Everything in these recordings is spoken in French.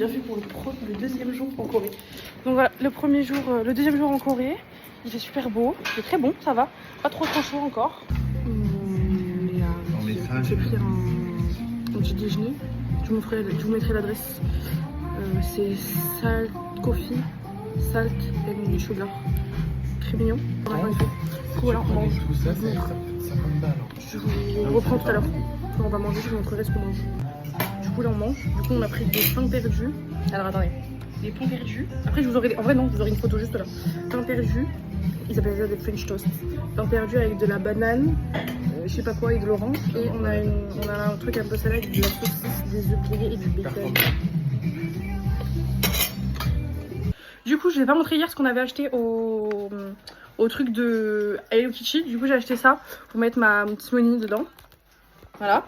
bien fait pour le deuxième jour en Corée. Donc voilà, le deuxième jour en Corée. Il fait super beau, c'est très bon, ça va. Pas trop chaud encore. J'ai pris un petit déjeuner. Je vous mettrai l'adresse. C'est Salt Coffee, Salt and Sugar. Très mignon. Du coup, voilà, on mange. Je vous reprends tout à l'heure. On va manger, je vous montrerai ce qu'on mange. Du coup, là, on mange. Du coup, on a pris des pains perdus. Alors, attendez. Des pains perdus. Après, je vous aurai. En vrai, non, vous aurez une photo juste là. Pains perdus. Ils appellent ça des French toast. Pain perdu avec de la banane, je sais pas quoi, et de l'orange. Et on a un truc un peu salé avec de la saucisse, des œufs grillés et du bacon. Du coup, je vais pas montrer hier ce qu'on avait acheté au truc de Hello Kitty. Du coup, j'ai acheté ça pour mettre ma petite money dedans. Voilà.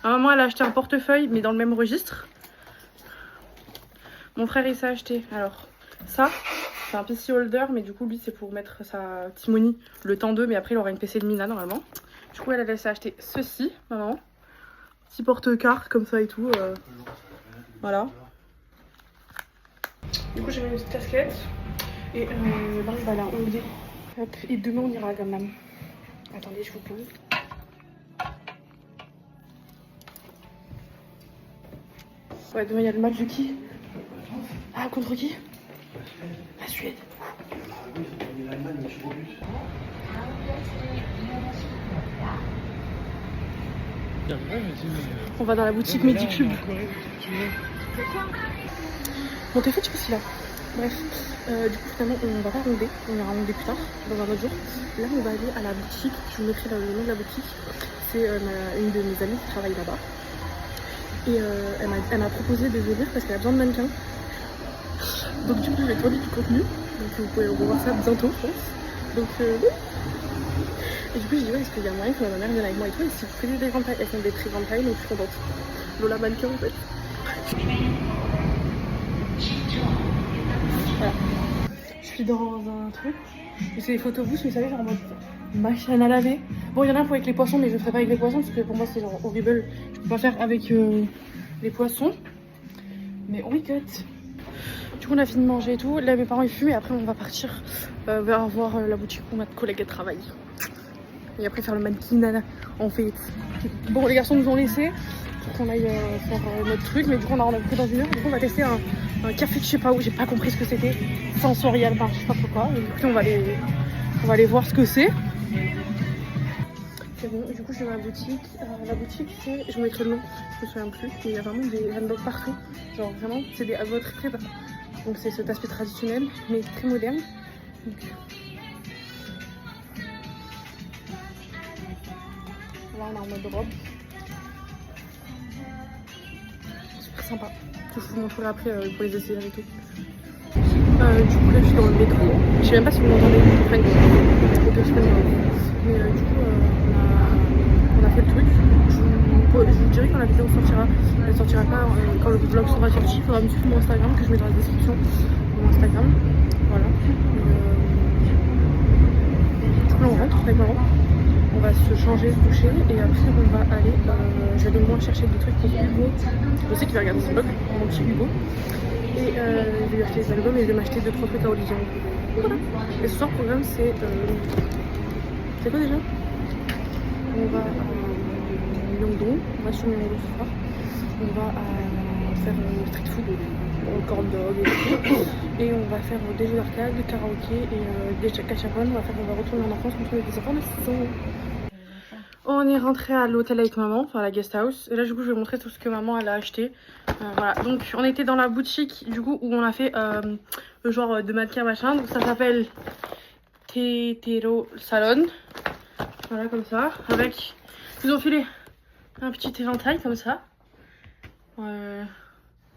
Ma maman, elle a acheté un portefeuille, mais dans le même registre. Mon frère, il s'est acheté, alors, ça. C'est un PC holder, mais du coup, lui, c'est pour mettre sa Timoni le temps 2, mais après, il aura une PC de Mina normalement. Du coup, elle a laissé acheter ceci, maman. Petit porte-carte comme ça et tout. Voilà. Du coup, j'ai mis une petite casquette. Et là, on va la rouler. Hop, et demain, on ira à Gangnam. Attendez, je vous pose. Ouais, demain, il y a le match de qui? Ah, contre qui? La Suède. On va dans la boutique Medicube. Mon téléphone, je sais pas s'il a. Bref, du coup, finalement, on va pas ronder. On ira ronder plus tard, dans un autre jour. Là, on va aller à la boutique. Je vous mettrai le nom de la boutique. C'est une de mes amies qui travaille là-bas. Et elle m'a proposé de venir parce qu'elle a besoin de mannequins. Donc du coup, je vais tourner du contenu. Donc vous pouvez revoir ça bientôt, je pense. Donc oui. Et du coup, je dis ouais, est-ce qu'il y a moyen que ma mère vienne avec moi et tout. Et si vous faites des grandes tailles, elles font des très grandes tailles, donc je suis contente. Lola mannequin en fait. Voilà. Je suis dans un truc. C'est des photos vous savez, genre en mode machine à laver. Bon, il y en a un pour avec les poissons, mais je ne ferai pas avec les poissons parce que pour moi c'est genre horrible. Je peux pas faire avec les poissons. Mais oh my god. Du coup, on a fini de manger et tout. Là, mes parents ils fument et après, on va partir vers voir la boutique où ma collègue elle travaille. Et après, faire le mannequin en fait. Bon, les garçons nous ont laissé pour qu'on aille faire notre truc, mais du coup, on a pris dans une heure. Du coup, on va tester un café de je sais pas où. J'ai pas compris ce que c'était. Sensorial, enfin, je sais pas pourquoi. Et du coup, on va aller voir ce que c'est. C'est bon, du coup je vais dans la boutique. La boutique c'est, je vous mettrai le nom, je me souviens plus, mais il y a vraiment des handbags partout. Genre vraiment, c'est des handbags très bas. Donc c'est cet aspect traditionnel, mais très moderne. Donc... Là on est en mode robe. Super sympa. Je vous montrerai après pour les essayer et tout. Du coup là je suis dans le métro. Je sais même pas si vous m'entendez. Enfin, mais du coup on a fait le truc. Je vous dirai quand la vidéo sortira. Elle sortira pas quand le vlog sera sorti. Il faudra me suivre mon Instagram que je mets dans la description de mon Instagram. Voilà. Du coup là on rentre avec maman. On va se changer, se doucher et après on va aller. Je vais aller moi chercher des trucs pour Hugo. Je sais qu'il va regarder son blog, mon petit Hugo. Et je vais lui acheter des albums et je vais m'acheter 2-3 trucs à Olivier. Voilà. Et ce soir, le programme c'est. C'est quoi déjà? On va à Myeongdong, on va sur Myeongdong ce soir. On va faire street food, corn dog et tout. Et on va faire des jeux d'arcade, des karaoké et des cachapon. On va retourner en enfance, retrouver des enfants de 6 ans. On est rentré à l'hôtel avec maman, enfin à la guest house. Et là du coup je vais vous montrer tout ce que maman elle a acheté. Voilà, donc on était dans la boutique du coup où on a fait le genre de mannequin machin. Donc ça s'appelle Tetero Salon. Voilà comme ça. Avec, ils ont filé un petit éventail comme ça.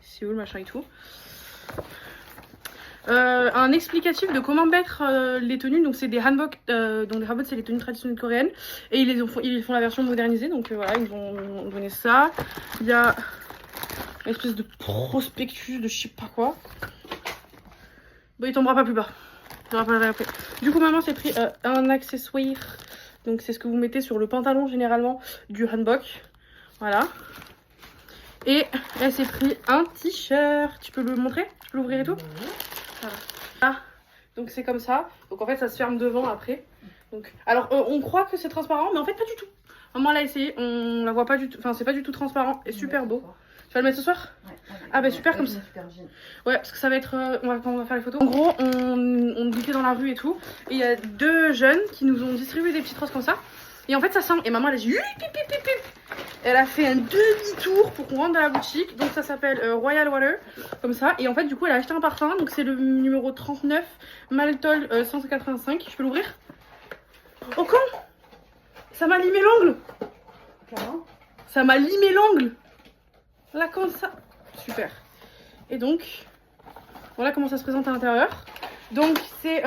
C'est où le machin et tout. Un explicatif de comment mettre les tenues. Donc c'est des hanbok, donc les hanbok c'est les tenues traditionnelles coréennes et ils font la version modernisée. Donc voilà, ils nous ont donné ça. Il y a une espèce de prospectus de je sais pas quoi. Bon, il tombera pas plus bas. Du coup maman s'est pris un accessoire. Donc c'est ce que vous mettez sur le pantalon généralement du hanbok. Voilà. Et elle s'est pris un t-shirt. Tu peux le montrer? Tu peux l'ouvrir et tout? Voilà. Ah, donc c'est comme ça. Donc en fait ça se ferme devant après. Donc, alors on croit que c'est transparent, mais en fait pas du tout. Maman l'a essayé, on la voit pas du tout. Enfin c'est pas du tout transparent et super beau. Tu vas le mettre ce soir? Ouais. Ah bah super comme ça. Ouais, parce que ça va être... quand on va faire les photos. En gros, on était dans la rue et tout. Et il y a 2 jeunes qui nous ont distribué des petites roses comme ça. Et en fait ça sent. Et maman elle a dit... Elle a fait un demi-tour pour qu'on rentre dans la boutique. Donc ça s'appelle Royal Water. Comme ça. Et en fait du coup elle a acheté un parfum. Donc c'est le numéro 39. Maltol 185. Je peux l'ouvrir? Oh con! Ça m'a limé l'ongle! Ça m'a limé l'ongle! Là comme ça. Super. Et donc, voilà comment ça se présente à l'intérieur. Donc c'est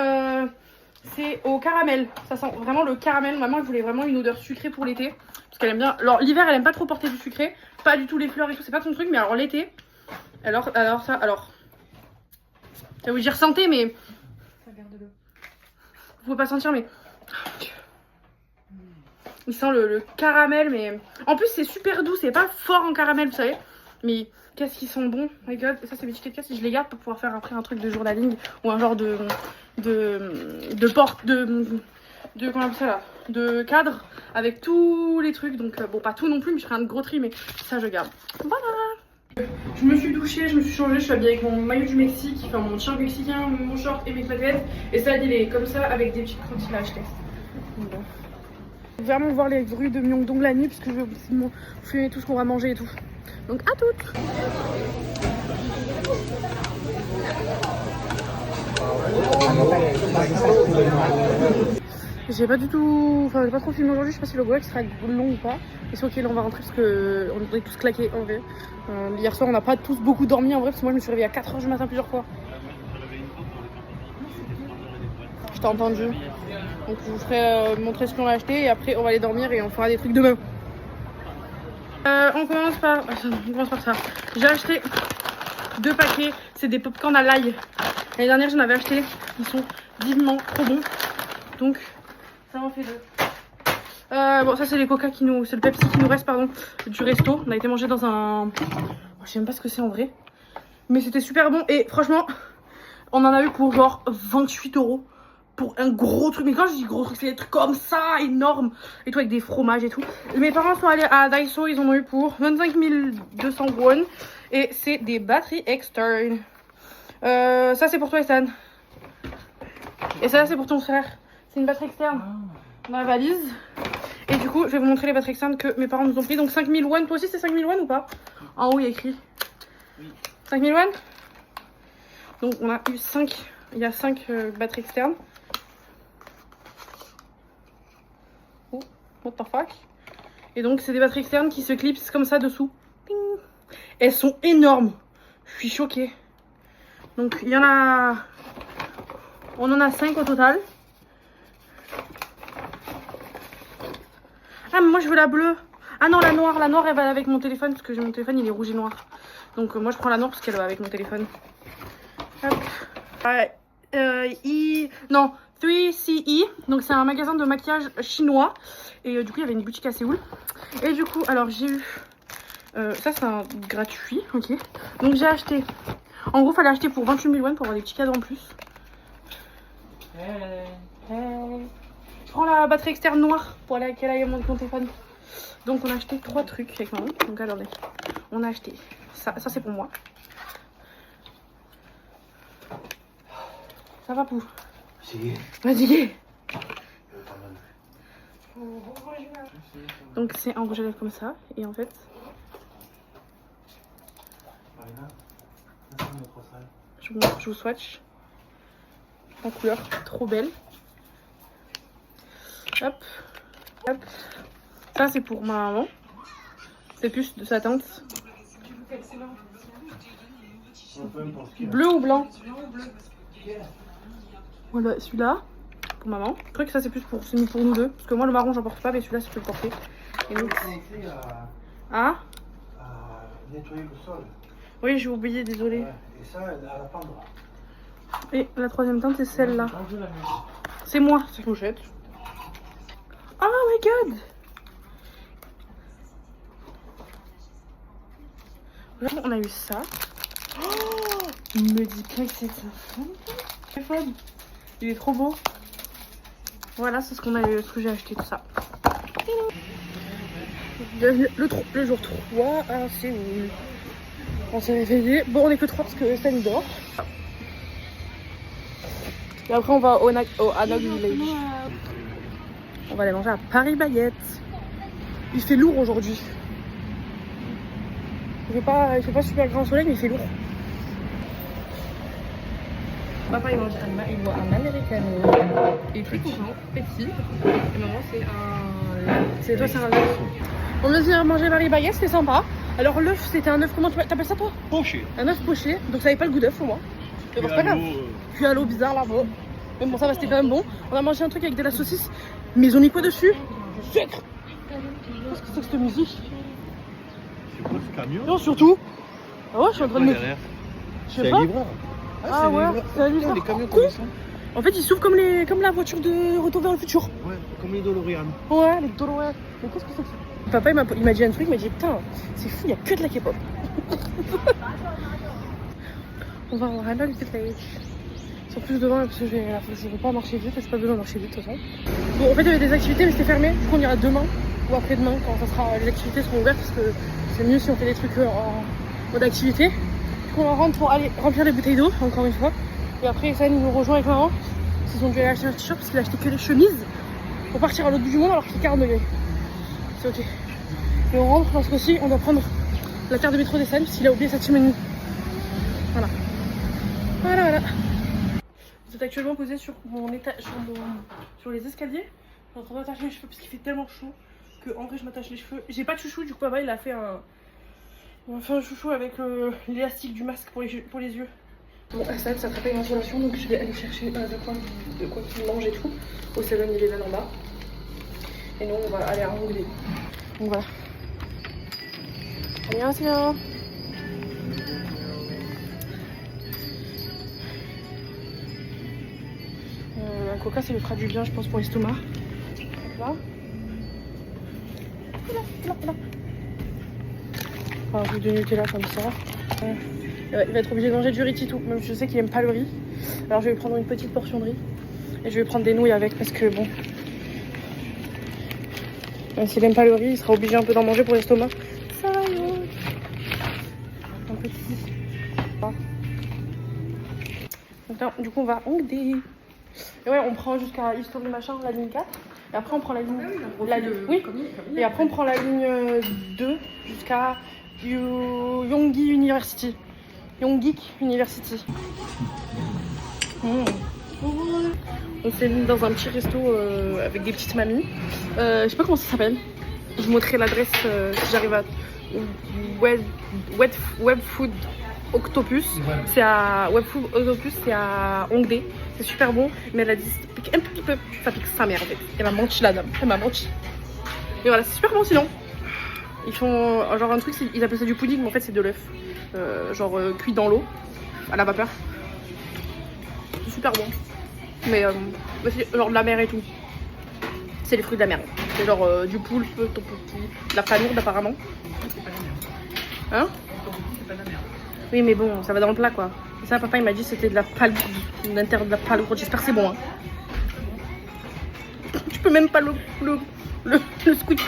au caramel. Ça sent vraiment le caramel. Maman elle voulait vraiment une odeur sucrée pour l'été. Parce qu'elle aime bien. Alors l'hiver elle aime pas trop porter du sucré. Pas du tout les fleurs et tout, c'est pas son truc. Mais alors l'été. Alors. Ça vous dire santé mais. Regarde-le. Vous pouvez pas sentir mais. Oh, mon Dieu. Il sent le caramel mais. En plus c'est super doux, c'est pas fort en caramel vous savez. Mais qu'est-ce qu'ils sont bons. Oh my god. Ça c'est mes tickets de caisse. Je les garde pour pouvoir faire après un truc de journaling. Ou un genre de porte. De comment on appelle ça là, de cadre avec tous les trucs. Donc bon pas tout non plus mais je ferai un gros tri mais ça je garde. Voilà. Je me suis douchée, je me suis changée, je suis habillée avec mon maillot du Mexique, enfin mon t-shirt mexicain, mon short et mes claquettes. Et ça il est comme ça avec des petites crottes qu'il a acheté. Bon. Vraiment voir les rues de Myeongdong la nuit puisque je vais filmer tout ce qu'on va manger et tout. Donc à toutes. J'ai pas du tout, enfin j'ai pas trop filmé aujourd'hui, je sais pas si le vlog sera long ou pas. Et c'est ok là on va rentrer parce que on est tous claqués en vrai. Hier soir on n'a pas tous beaucoup dormi en vrai parce que moi je me suis réveillée à 4h du matin plusieurs fois. Je t'ai entendu. Donc je vous ferai montrer ce qu'on a acheté et après on va aller dormir et on fera des trucs demain. On commence par ça. J'ai acheté 2 paquets, c'est des popcorn à l'ail. L'année dernière j'en avais acheté, ils sont divinement trop bons. Donc ça m'en fait 2. Bon ça c'est les coca c'est le Pepsi qui nous reste pardon du resto. On a été manger dans un... Je sais même pas ce que c'est en vrai. Mais c'était super bon et franchement on en a eu pour genre 28 € pour un gros truc. Mais quand je dis gros truc c'est des trucs comme ça énormes et tout avec des fromages et tout. Mes parents sont allés à Daiso, ils en ont eu pour 25 200 won. Et c'est des batteries externes. Ça c'est pour toi Ethan. Et ça c'est pour ton frère. C'est une batterie externe dans la valise. Et du coup je vais vous montrer les batteries externes que mes parents nous ont pris. Donc 5000 won, toi aussi c'est 5000 won ou pas? En haut il y a écrit 5000 won. Donc on a eu 5. Il y a 5 batteries externes. Oh, what the fuck. Et donc c'est des batteries externes qui se clipsent comme ça dessous. Ping. Elles sont énormes. Je suis choquée. Donc il y en a... On en a 5 au total. Ah mais moi je veux la bleue. Ah non la noire elle va avec mon téléphone parce que mon téléphone il est rouge et noir. Donc moi je prends la noire parce qu'elle va avec mon téléphone. Hop. Non 3CE. Donc c'est un magasin de maquillage chinois. Et du coup il y avait une boutique à Séoul. Et du coup alors j'ai eu... ça c'est un gratuit, ok. Donc j'ai acheté... En gros fallait acheter pour 28 000 won pour avoir des petits cadeaux en plus. Hey. Je prends la batterie externe noire pour aller qu'elle aille à mon téléphone. Donc on a acheté 3 trucs avec maman. Donc attendez, on a acheté ça c'est pour moi. Ça va Pou? Fatigué. Donc c'est un rouge à lèvres comme ça et en fait je vous swatch en couleur trop belle. Hop hop, ça c'est pour ma maman, c'est plus de sa teinte. Bleu ou blanc? Voilà celui-là pour maman. Je crois que ça c'est plus pour nous deux parce que moi le marron j'en porte pas mais celui-là je peux le porter. Et donc ah nettoyer le sol. Oui j'ai oublié, désolé. Ouais, et ça à la pendre. Et la troisième teinte c'est celle-là. C'est moi, c'est clochette. Oh my god. Là, on a eu ça. Oh, il me dit pas que c'est sa téléphone. Il est trop beau. Voilà, c'est ce qu'on a eu, ce que j'ai acheté, tout ça. Le jour 3 à Séoul. On s'est réveillé. Bon, on est que 3 parce que Stan dort. Et après, on va au Hanok Village. On va aller manger à Paris Baguette. Il fait lourd aujourd'hui. Il fait pas super grand soleil, mais il fait lourd. Papa il mange il boit un americano. Il est très content, petit. Et maman c'est toi c'est un œuf. On a dit à manger Paris Baguette, c'était sympa. Alors l'œuf c'était un œuf, comment tu t'appelles ça toi? Poché. Un œuf poché, donc ça avait pas le goût d'œuf pour moi. Mais bon c'est pas grave. Puis à l'eau bizarre là-bas. Mais bon ça va, c'était quand même bon. On a mangé un truc avec de la saucisse. Mais ils ont mis quoi dessus? Sucre. Qu'est-ce que c'est que cette musique? C'est quoi ce camion? Non surtout. Ah ouais je suis en train de me... Je sais pas. Ah ouais, c'est un livreur. Les camions comme ça. En fait, ils s'ouvrent comme la voiture de Retour vers le futur. Ouais, comme les DeLorean. Ouais, les DeLorean. Mais qu'est-ce que c'est que ça? Papa, il m'a dit un truc, il m'a dit putain, c'est fou, il n'y a que de la K-pop. On va en Hanok Village. Ils sont plus devant parce que je vais pas marcher vite, j'ai pas besoin de marcher vite de toute façon. Bon, en fait, il y avait des activités, mais c'était fermé. Du coup, on ira demain ou après-demain quand les activités seront ouvertes parce que c'est mieux si on fait des trucs en mode activité. On rentre pour aller remplir les bouteilles d'eau, encore une fois. Et après, Sam nous rejoint avec maman. Ils ont dû aller acheter un t-shirt parce qu'il a acheté que les chemises pour partir à l'autre bout du monde alors qu'il est 40 degrés. C'est ok. Et on rentre parce qu'aussi, on doit prendre la carte de métro des Sam parce qu'il a oublié sa chimney. Voilà. Voilà. Vous êtes actuellement posé sur sur les escaliers. Je suis en train d'attacher les cheveux parce qu'il fait tellement chaud que en vrai, je m'attache les cheveux. J'ai pas de chouchou, du coup, papa, il a fait un chouchou avec l'élastique du masque pour les yeux. Bon, Hassan, ça ferait pas une insolation, donc je vais aller chercher de quoi qu'il mange et tout au 7-Eleven en bas. Et nous, on va aller à Hongrie. Donc voilà. Annyeonghaseyo. Un coca, ça lui fera du bien, je pense, pour l'estomac. Là. Là. Un bout de Nutella comme ça. Il va être obligé de manger du riz titou, même je sais qu'il aime pas le riz. Alors je vais prendre une petite portion de riz. Et je vais prendre des nouilles avec parce que bon... Même s'il aime pas le riz, il sera obligé un peu d'en manger pour l'estomac. Ça va, un petit... Donc là, du coup on va à Hongdae. Et ouais, on prend jusqu'à History machin, la ligne 4. Et après on prend la ligne... Oui. Et après on prend la ligne 2 jusqu'à... Yonggi University. Yonggi University. On s'est mis dans un petit resto avec des petites mamies. Je sais pas comment ça s'appelle. Je vous montrerai l'adresse si j'arrive à... Web Food Octopus. C'est à Web Food Octopus, c'est à Hongdae. C'est super bon, mais elle a dit ça pique un petit peu. Ça pique sa mère en fait. Elle m'a menti la dame. Elle m'a menti. Et voilà, c'est super bon sinon. Ils font genre un truc, ils appellent ça du pudding, mais en fait c'est de l'œuf. Cuit dans l'eau, à la vapeur. C'est super bon. Mais c'est genre de la mer et tout. C'est les fruits de la mer. C'est genre du poulpe, de la palourde apparemment. Hein? C'est pas de la merde. Oui mais bon, ça va dans le plat quoi. Et ça papa il m'a dit c'était de la palourde, l'intérieur de la palourde. J'espère que c'est bon hein. Tu peux même pas le squid.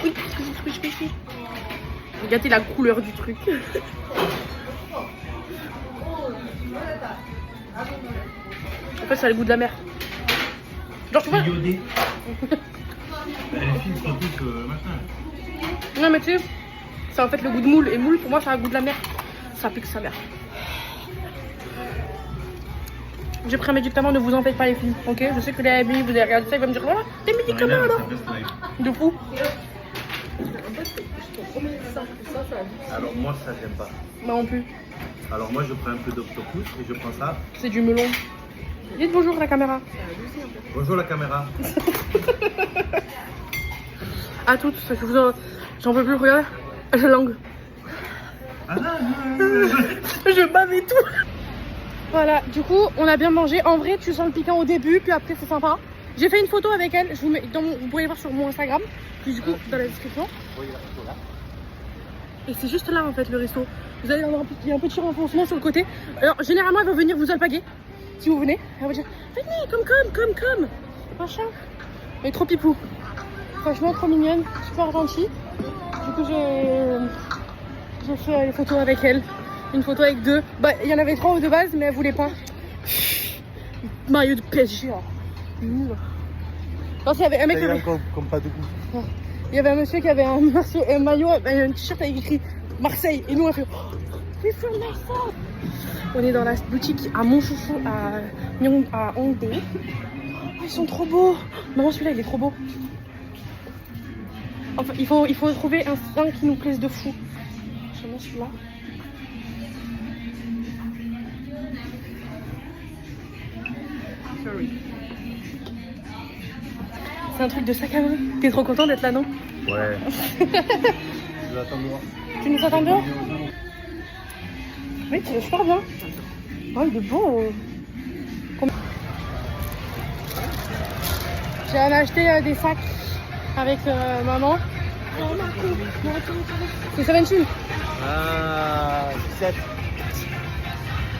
Regardez la couleur du truc. En fait ça a le goût de la mer. Genre tu vois. Les filles sont toutes machin. Non mais tu sais, c'est en fait le goût de moule. Et moule pour moi ça a le goût de la mer. Ça pique sa mère. J'ai pris un médicament, ne vous en faites pas les filles. Ok, je sais que les amis vous allez regarder ça, ils vont me dire voilà, des médicaments alors. De fou. Alors moi ça j'aime pas. Moi non plus. Alors moi je prends un peu d'octopus et je prends ça. C'est du melon. Dites bonjour à la caméra. Bonjour la caméra. À toutes, parce que j'en peux plus, regardez. La langue. Je bave et tout. Voilà, du coup on a bien mangé. En vrai tu sens le piquant au début, puis après c'est sympa. J'ai fait une photo avec elle, je vous mets vous pouvez voir sur mon Instagram, puis du coup dans la description. Et c'est juste là en fait le resto. Vous allez avoir il y a un petit renfoncement sur le côté. Alors généralement elle va venir vous alpaguer. Si vous venez, elle va dire venez, comme. Machin. Elle est trop pipou. Franchement trop mignonne, super gentille. Du coup j'ai fait les photos avec elle. Une photo avec deux. Bah il y en avait 3 de base mais elle voulait pas. Maillot de PSG. Nul. Non, il y avait un mec qui avait... comme pas de goût. Il y avait un monsieur qui avait un maillot, un t-shirt avec écrit Marseille. Et nous on a fait we're from Marseille. On est dans la boutique à Montchouchou à Hongdae. Oh, ils sont trop beaux. Maman celui-là il est trop beau. Enfin il faut trouver un qui nous plaise de fou. J'aime bien celui-là. C'est un truc de sac à main. T'es trop content d'être là, non? Ouais. Je vais attendre dehors. Tu nous attends dehors? Oui, tu es super bien. Oh, il est beau. J'ai acheté des sacs avec maman. C'est 17. Ah, 17.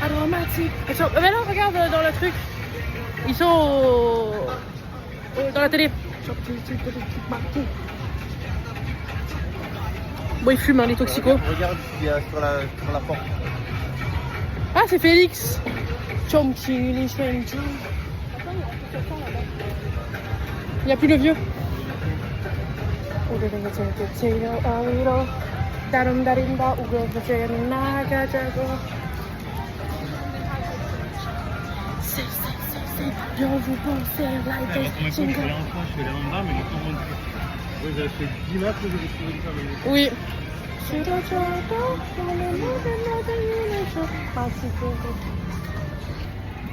Aromatique. Mais là, regarde dans le truc. Ils sont dans la télé. Bon, ils fument, hein, les toxicos. Regarde il y a sur la porte. Ah, c'est Félix. Il n'y a plus le vieux. Bien vous pensez like Je suis allé en France, je suis allé en bas, mais le temps monte. Oui, j'ai acheté 10 mètres, je vais trouver ça. Oui.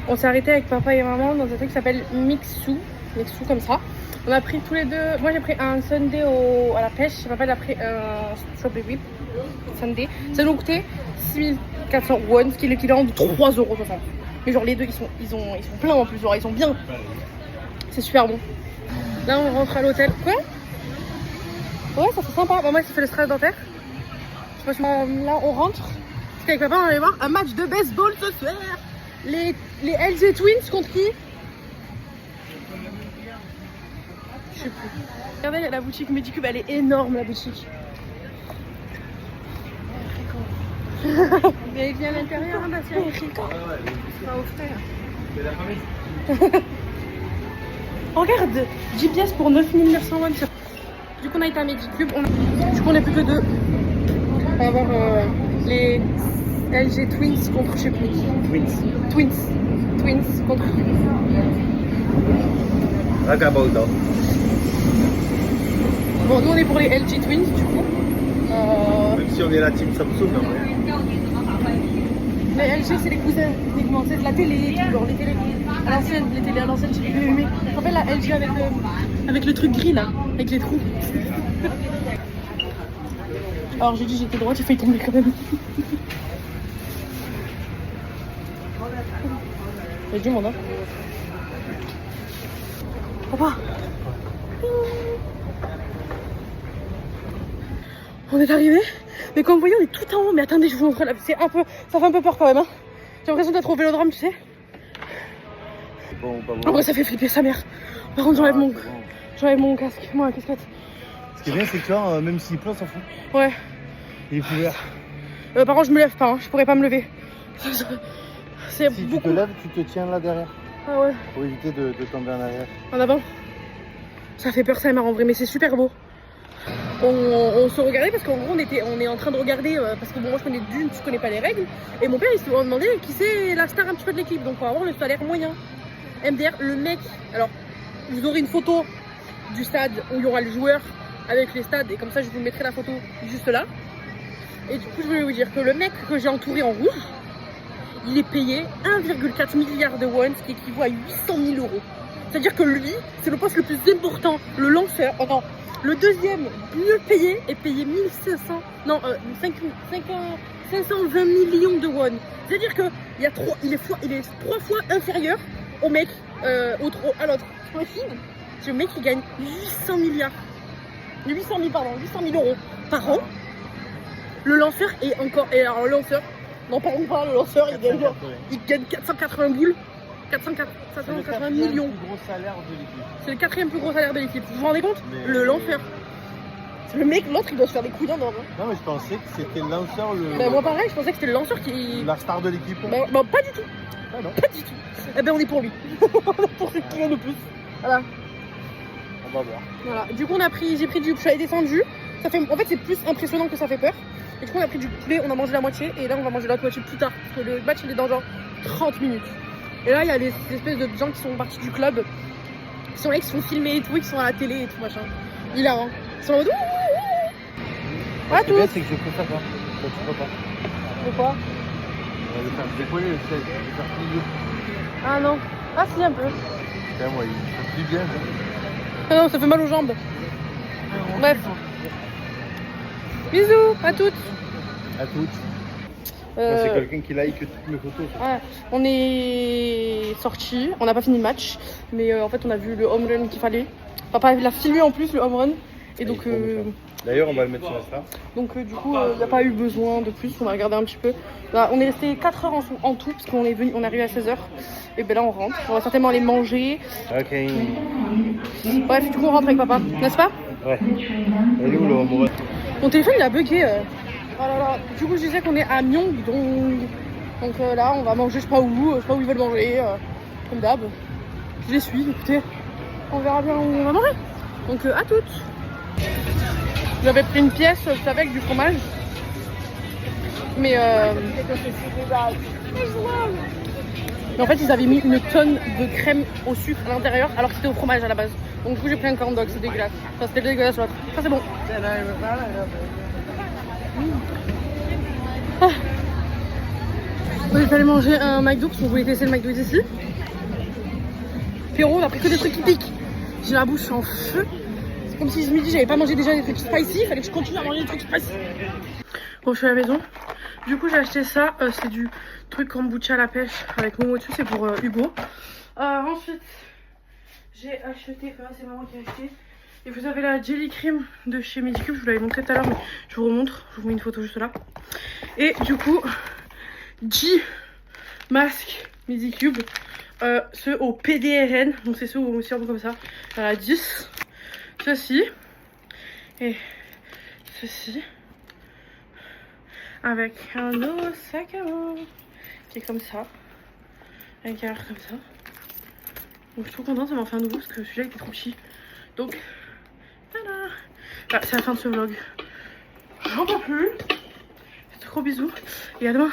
On s'est arrêté avec papa et maman dans un truc qui s'appelle Mixu comme ça. On a pris tous les deux. Moi j'ai pris un sundae à la pêche. Papa il a pris un strawberry sundae. Ça nous coûtait 6400 won, ce qui est l'équivalent de 3,60€. Mais genre les deux ils sont pleins en plus, genre ils sont bien. C'est super bon. Là on rentre à l'hôtel. Quoi? Ouais, ça fait sympa. Maman ça fait le stress dentaire. Je sais pas si là on rentre. Parce qu'avec papa on allait voir un match de baseball ce soir. Les LG Twins contre qui? Je sais plus. Regardez la boutique Medicube, elle est énorme la boutique. Mais il vient à l'intérieur, hein, c'est pas offert. Regarde, GPS pour 9900 won. Du coup on a été à Medicube, du coup on est plus que deux. On va avoir les LG Twins contre je sais plus. Twins contre. Ragabauda. Bon nous on est pour les LG Twins du coup. Même si on est la team Samsung, non mais... Les LG c'est les cousins, techniquement, c'est de la télé, genre les télés à l'ancienne, les télés à l'ancienne, j'ai bien aimé. Tu te rappelles la LG avec le truc gris là, avec les trous. Alors j'ai dit j'étais droite, j'ai failli tomber quand même. Il y a du monde hein. Papa. On est arrivé, mais comme vous voyez on est tout en haut, mais attendez je vous montre là, c'est un peu, ça fait un peu peur quand même hein. J'ai l'impression d'être au Vélodrome tu sais. Bon, pas en vrai ça fait flipper sa mère. Par contre j'enlève mon casque, moi la casquette. Ce qui est bien c'est que tu vois, même s'il pleut on s'en fout. Ouais. Il est couvert. Par contre je me lève pas, hein. Je pourrais pas me lever. C'est si beaucoup. tu te lèves, tu te tiens là derrière. Ah ouais. Pour éviter de tomber en arrière. En avant. Ça fait peur ça mère en vrai, mais c'est super beau. On se regardait parce qu'en gros on est en train de regarder parce que bon moi je connais d'une, je connais pas les règles et mon père il se demandait qui c'est la star un petit peu de l'équipe donc on va avoir le salaire moyen. MDR, le mec, alors vous aurez une photo du stade où il y aura le joueur avec les stades et comme ça je vous mettrai la photo juste là. Et du coup je voulais vous dire que le mec que j'ai entouré en rouge, il est payé 1,4 milliard de won, ce qui équivaut à 800 000 €. C'est-à-dire que lui, c'est le poste le plus important, le lanceur. Attends, le deuxième mieux payé est payé 520 millions de won. C'est-à-dire que il est 3 fois inférieur au mec, à l'autre. Ce mec il gagne 800 000 € par an. Le lanceur est encore. Et alors, le lanceur, n'en parlons pas, le lanceur, il gagne 480 boules. 480 millions. C'est le quatrième plus gros salaire de l'équipe. Vous vous rendez compte? Le lanceur. Le mec, l'autre, il doit se faire des couilles d'un homme. Non, mais je pensais que c'était le lanceur le. Bah, moi, pareil, je pensais que c'était le lanceur qui. La star de l'équipe. Bah, pas du tout. Ah non. Pas du tout. Eh ben, on est pour lui. Pour ce qu'il y a de plus. Voilà. On va voir. Voilà. Du coup, j'ai pris du poulet descendu. Ça fait, en fait, c'est plus impressionnant que ça fait peur. Et du coup, on a pris du poulet, on a mangé la moitié. Et là, on va manger l'autre moitié plus tard. Parce que le match, il est dans genre 30 minutes. Et là, il y a des espèces de gens qui sont partis du club. Qui sont là, qui sont filmés et tout, qui sont à la télé et tout, machin. Il a, hein. Ils sont en mode. Ce qui est bien, c'est que je peux faire ça. Tu peux pas. Pourquoi? Le faire décoller, le faire plier. Ah non. Ah si, un peu. Putain, moi, il plie bien. Ah non, ça fait mal aux jambes. Bref. Bisous à toutes. À toutes. C'est quelqu'un qui like toutes mes photos. Ouais, on est sortis, on n'a pas fini le match, mais en fait on a vu le home run qu'il fallait. Papa l'a filmé en plus le home run. Et donc, d'ailleurs on va le mettre sur Insta. Donc du coup il n'y a pas eu besoin de plus, on a regardé un petit peu. Là, on est resté 4 heures en tout parce qu'on est arrivé à 16h. Et ben là on rentre, on va certainement aller manger. Ok. Bref, du coup on rentre avec papa, n'est-ce pas? Ouais. Elle est où le home run? Mon téléphone il a bugué. Oh là là. Du coup je disais qu'on est à Myeongdong. Donc là on va manger je sais pas où ils veulent manger. Comme d'hab. Je les suis, écoutez. On verra bien où on va manger. Donc à toutes. J'avais pris une pièce, je savais, avec du fromage. Mais en fait ils avaient mis une tonne de crème au sucre à l'intérieur alors que c'était au fromage à la base. Donc du coup j'ai pris un corn dog, c'est dégueulasse. Enfin c'était dégueulasse l'autre. Ça c'est bon. Ah. On est allé manger un McDo parce qu'on voulait tester le McDo ici. Pierrot, on a pris que des trucs qui piquent. J'ai la bouche en feu. C'est comme si ce midi j'avais pas mangé déjà des trucs spicy. Il fallait que je continue à manger des trucs spicy. Bon, je suis à la maison. Du coup, j'ai acheté ça. C'est du truc kombucha à la pêche avec Momotu. C'est pour Hugo. Ensuite, j'ai acheté. C'est maman qui a acheté. Et vous avez la jelly cream de chez Medicube. Je vous l'avais montré tout à l'heure, mais je vous remontre. Je vous mets une photo juste là. Et du coup, G masque Medicube. Ceux au PDRN. Donc, c'est ceux au sirop comme ça. 10. Ceci. Et ceci. Avec un autre sac à main qui est comme ça, avec un air comme ça. Donc je suis trop contente, ça m'en fait un nouveau parce que celui-là était trop petit. Donc voilà, c'est la fin de ce vlog. J'en peux plus. Gros bisous et à demain.